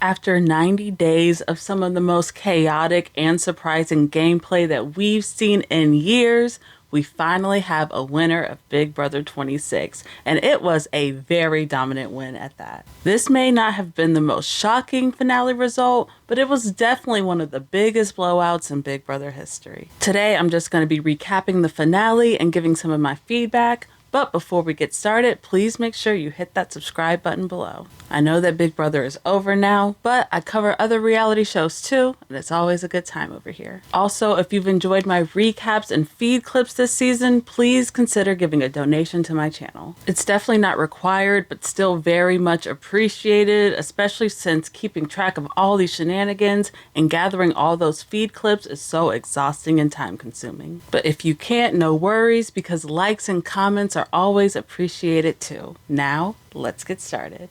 After 90 days of some of the most chaotic and surprising gameplay that we've seen in years, we finally have a winner of Big Brother 26, and it was a very dominant win at that. This may not have been the most shocking finale result, but it was definitely one of the biggest blowouts in Big Brother history. Today, I'm just going to be recapping the finale and giving some of my feedback. But before we get started, please make sure you hit that subscribe button below. I know that Big Brother is over now, but I cover other reality shows too, and it's always a good time over here. Also, if you've enjoyed my recaps and feed clips this season, please consider giving a donation to my channel. It's definitely not required, but still very much appreciated, especially since keeping track of all these shenanigans and gathering all those feed clips is so exhausting and time consuming. But if you can't, no worries, because likes and comments are always appreciated too. Now, let's get started.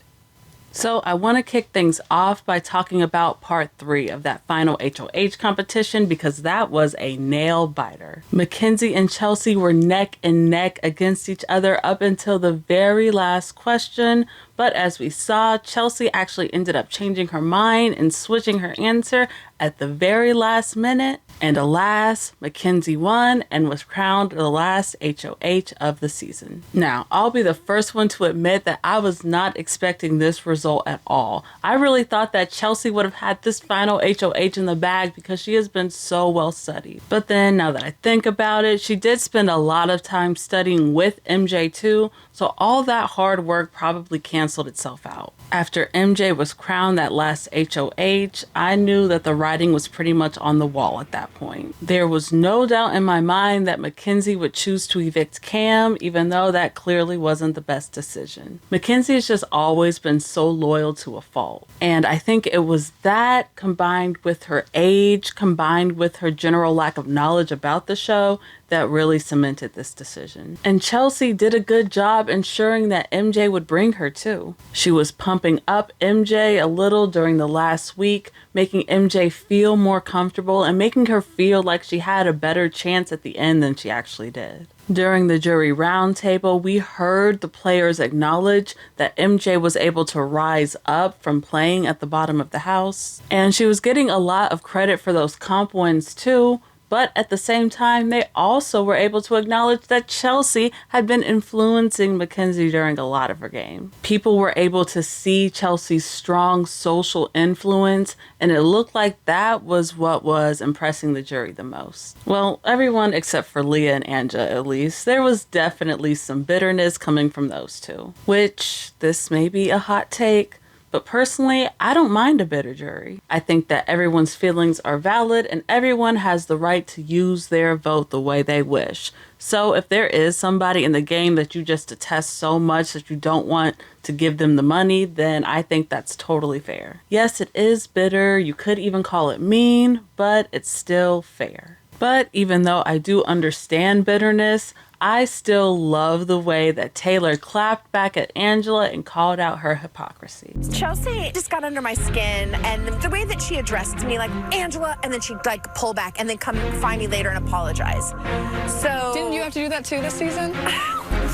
So I want to kick things off by talking about part 3 of that final HOH competition because that was a nail biter. Makensy and Chelsie were neck and neck against each other up until the very last question, but as we saw, Chelsie actually ended up changing her mind and switching her answer at the very last minute. And alas, Makensy won and was crowned the last HOH of the season. Now, I'll be the first one to admit that I was not expecting this result at all. I really thought that Chelsie would have had this final HOH in the bag because she has been so well studied. But then, now that I think about it, she did spend a lot of time studying with MJ too, so all that hard work probably canceled itself out. After MJ was crowned that last HOH, I knew that the writing was pretty much on the wall at that point. There was no doubt in my mind that Makensy would choose to evict Cam, even though that clearly wasn't the best decision. Makensy has just always been so loyal to a fault. And I think it was that, combined with her age, combined with her general lack of knowledge about the show, that really cemented this decision. And Chelsie did a good job ensuring that MJ would bring her too. She was pumping up MJ a little during the last week, making MJ feel more comfortable and making her feel like she had a better chance at the end than she actually did. During the jury roundtable, we heard the players acknowledge that MJ was able to rise up from playing at the bottom of the house. And she was getting a lot of credit for those comp wins too. But at the same time, they also were able to acknowledge that Chelsie had been influencing Makensy during a lot of her game. People were able to see Chelsea's strong social influence, and it looked like that was what was impressing the jury the most. Well, everyone except for Leah and Anja, at least. There was definitely some bitterness coming from those two, which this may be a hot take, but personally, I don't mind a bitter jury. I think that everyone's feelings are valid and everyone has the right to use their vote the way they wish. So if there is somebody in the game that you just detest so much that you don't want to give them the money, then I think that's totally fair. Yes, it is bitter. You could even call it mean, but it's still fair. But even though I do understand bitterness, I still love the way that Taylor clapped back at Angela and called out her hypocrisy. Chelsie just got under my skin, and the way that she addressed me, like, Angela, and then she'd like pull back and then come find me later and apologize. So didn't you have to do that too this season?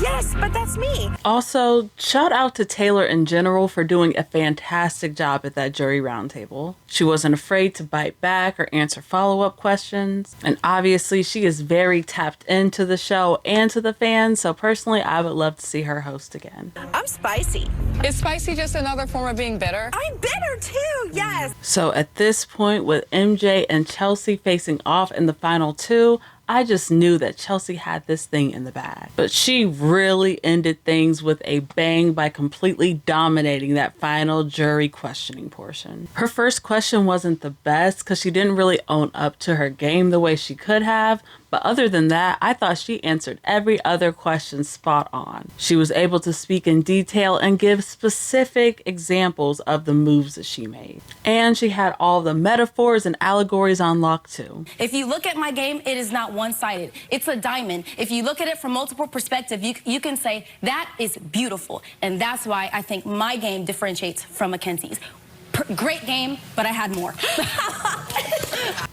Yes, but that's me. Also, shout out to Taylor in general for doing a fantastic job at that jury roundtable. She wasn't afraid to bite back or answer follow-up questions. And obviously, she is very tapped into the show and to the fans, so personally, I would love to see her host again. I'm spicy. Is spicy just another form of being bitter? I'm bitter too, yes. So at this point, with MJ and Chelsie facing off in the final two, I just knew that Chelsie had this thing in the bag. But she really ended things with a bang by completely dominating that final jury questioning portion. Her first question wasn't the best because she didn't really own up to her game the way she could have. But other than that, I thought she answered every other question spot on. She was able to speak in detail and give specific examples of the moves that she made. And she had all the metaphors and allegories on lock too. If you look at my game, it is not one-sided. It's a diamond. If you look at it from multiple perspectives, you can say that is beautiful. And that's why I think my game differentiates from Makensy's. Great game, but I had more.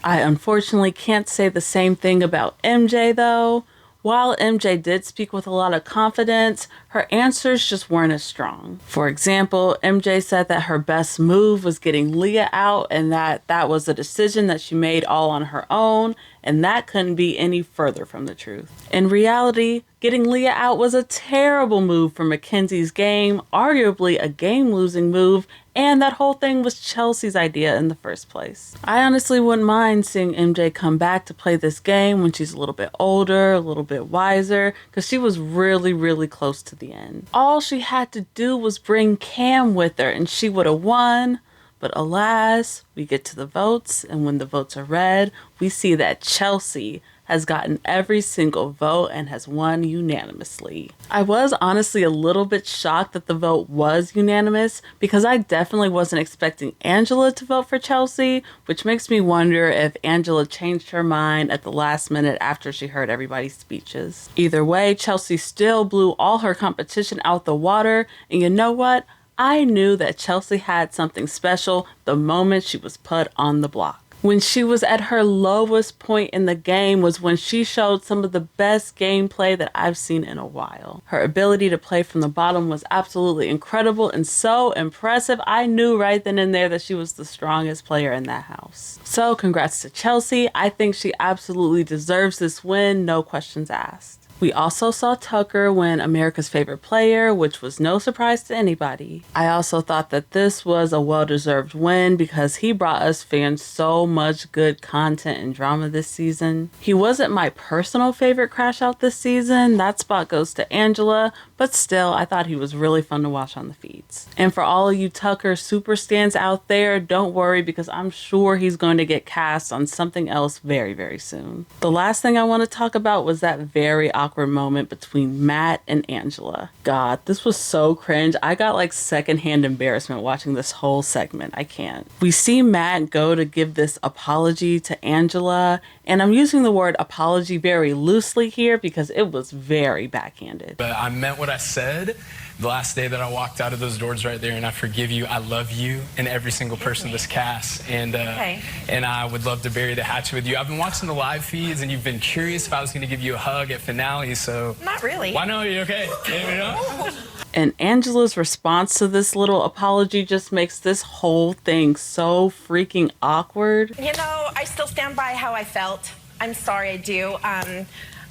I unfortunately can't say the same thing about MJ though. While MJ did speak with a lot of confidence, her answers just weren't as strong. For example, MJ said that her best move was getting Leah out and that was a decision that she made all on her own, and that couldn't be any further from the truth. In reality, getting Leah out was a terrible move for Makensy's game, arguably a game-losing move, and that whole thing was Chelsea's idea in the first place. I honestly wouldn't mind seeing MJ come back to play this game when she's a little bit older, a little bit wiser, because she was really, really close to the end. All she had to do was bring Cam with her and she would have won. But alas, we get to the votes, and when the votes are read, we see that Chelsie has gotten every single vote and has won unanimously. I was honestly a little bit shocked that the vote was unanimous because I definitely wasn't expecting Angela to vote for Chelsie, which makes me wonder if Angela changed her mind at the last minute after she heard everybody's speeches. Either way, Chelsie still blew all her competition out the water, and you know what? I knew that Chelsie had something special the moment she was put on the block. When she was at her lowest point in the game was when she showed some of the best gameplay that I've seen in a while. Her ability to play from the bottom was absolutely incredible and so impressive. I knew right then and there that she was the strongest player in that house. So congrats to Chelsie. I think she absolutely deserves this win, no questions asked. We also saw Tucker win America's Favorite Player, which was no surprise to anybody. I also thought that this was a well-deserved win because he brought us fans so much good content and drama this season. He wasn't my personal favorite crash out this season. That spot goes to Angela, but still, I thought he was really fun to watch on the feeds. And for all of you Tucker super stans out there, don't worry because I'm sure he's going to get cast on something else very, very soon. The last thing I want to talk about was that very awkward moment between Matt and Angela. God, this was so cringe. I got like secondhand embarrassment watching this whole segment. I can't. We see Matt go to give this apology to Angela, and I'm using the word apology very loosely here because it was very backhanded. But I meant what I said the last day that I walked out of those doors right there, and I forgive you. I love you and every single person in this cast, and I would love to bury the hatchet with you. I've been watching the live feeds, and you've been curious if I was going to give you a hug at finale, so... Not really. Why not? Are you okay? You know? And Angela's response to this little apology just makes this whole thing so freaking awkward. You know, I still stand by how I felt. I'm sorry, I do.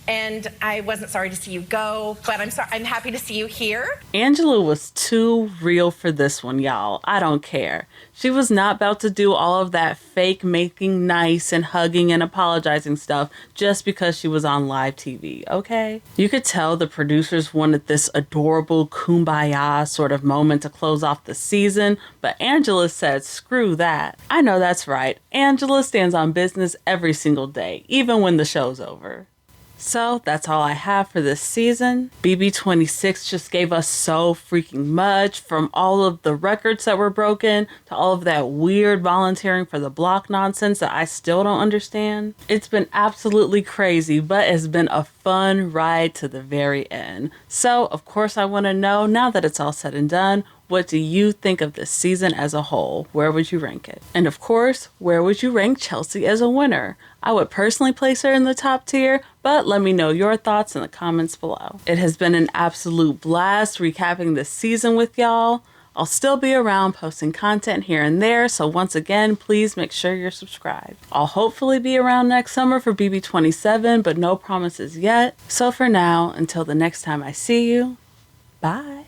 And I wasn't sorry to see you go, but I'm happy to see you here. Angela was too real for this one, y'all. I don't care. She was not about to do all of that fake making nice and hugging and apologizing stuff just because she was on live TV, okay? You could tell the producers wanted this adorable kumbaya sort of moment to close off the season, but Angela said, screw that. I know that's right. Angela stands on business every single day, even when the show's over. So that's all I have for this season. BB26 just gave us so freaking much, from all of the records that were broken to all of that weird volunteering for the block nonsense that I still don't understand. It's been absolutely crazy, but it's been a fun ride to the very end. So of course I want to know, now that it's all said and done, what do you think of this season as a whole? Where would you rank it? And of course, where would you rank Chelsie as a winner? I would personally place her in the top tier, but let me know your thoughts in the comments below. It has been an absolute blast recapping this season with y'all. I'll still be around posting content here and there, so once again, please make sure you're subscribed. I'll hopefully be around next summer for BB27, but no promises yet. So for now, until the next time I see you, bye.